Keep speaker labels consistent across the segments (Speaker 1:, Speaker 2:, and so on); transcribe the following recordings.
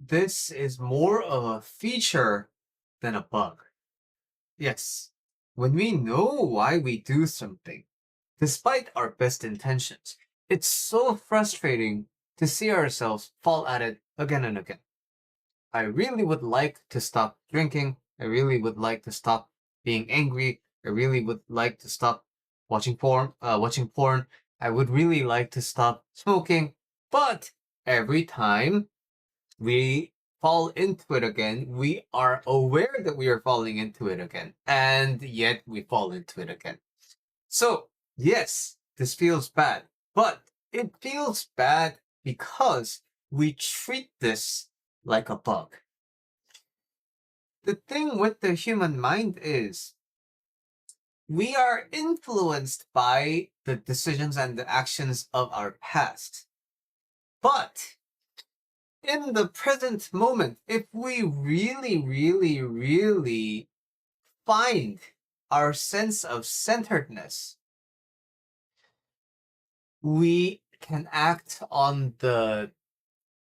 Speaker 1: this is more of a feature than a bug. Yes, when we know why we do something, despite our best intentions, it's so frustrating to see ourselves fall at it again and again. I really would like to stop drinking. I really would like to stop being angry. I really would like to stop watching porn. I would really like to stop smoking. But every time we fall into it again, we are aware that we are falling into it again, and yet we fall into it again. So, yes, this feels bad, but it feels bad because we treat this like a bug. The thing with the human mind is we are influenced by the decisions and the actions of our past. But in the present moment, if we really, really, really find our sense of centeredness, we can act on the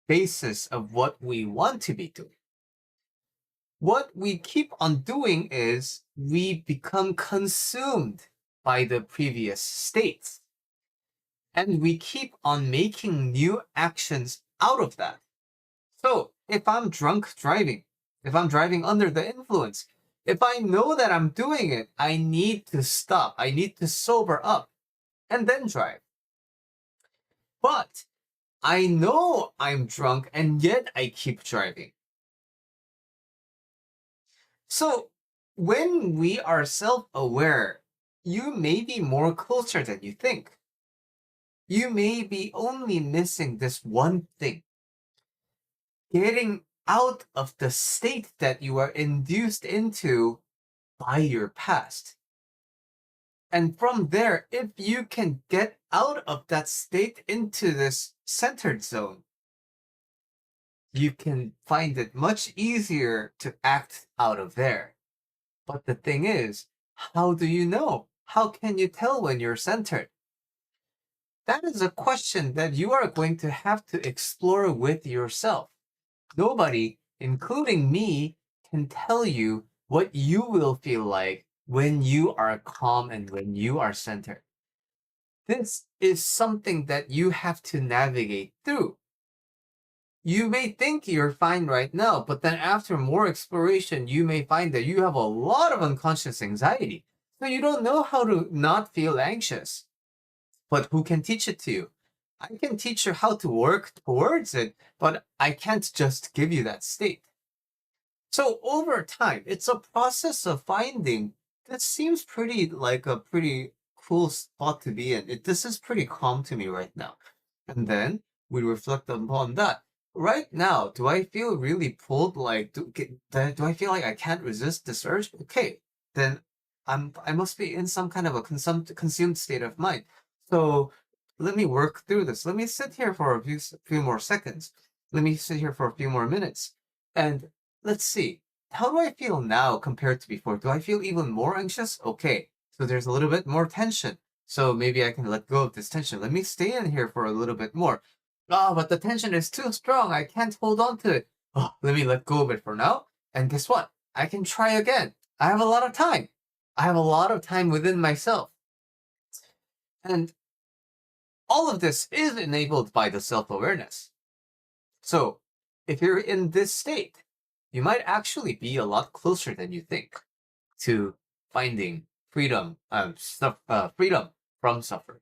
Speaker 1: basis of what we want to be doing. What we keep on doing is we become consumed by the previous states. And we keep on making new actions out of that. So if I'm drunk driving, if I'm driving under the influence, if I know that I'm doing it, I need to stop. I need to sober up and then drive. But I know I'm drunk and yet I keep driving. So when we are self-aware, you may be more closer than you think. You may be only missing this one thing: getting out of the state that you are induced into by your past. And from there, if you can get out of that state into this centered zone, you can find it much easier to act out of there. But the thing is, how do you know? How can you tell when you're centered? That is a question that you are going to have to explore with yourself. Nobody, including me, can tell you what you will feel like when you are calm and when you are centered. This is something that you have to navigate through. You may think you're fine right now, but then after more exploration, you may find that you have a lot of unconscious anxiety. So you don't know how to not feel anxious. But who can teach it to you? I can teach you how to work towards it, but I can't just give you that state. So over time, it's a process of finding. This seems pretty like a pretty cool spot to be in. This is pretty calm to me right now. And then we reflect upon that. Right now, do I feel really pulled? Like, do I feel like I can't resist this urge? Okay, then I must be in some kind of a consumed state of mind. So let me work through this. Let me sit here for a few more seconds. Let me sit here for a few more minutes, and let's see. How do I feel now compared to before? Do I feel even more anxious? Okay, so there's a little bit more tension. So maybe I can let go of this tension. Let me stay in here for a little bit more. Oh, but the tension is too strong. I can't hold on to it. Oh, let me let go of it for now. And guess what? I can try again. I have a lot of time. I have a lot of time within myself. And all of this is enabled by the self-awareness. So if you're in this state, you might actually be a lot closer than you think to finding freedom, freedom from suffering.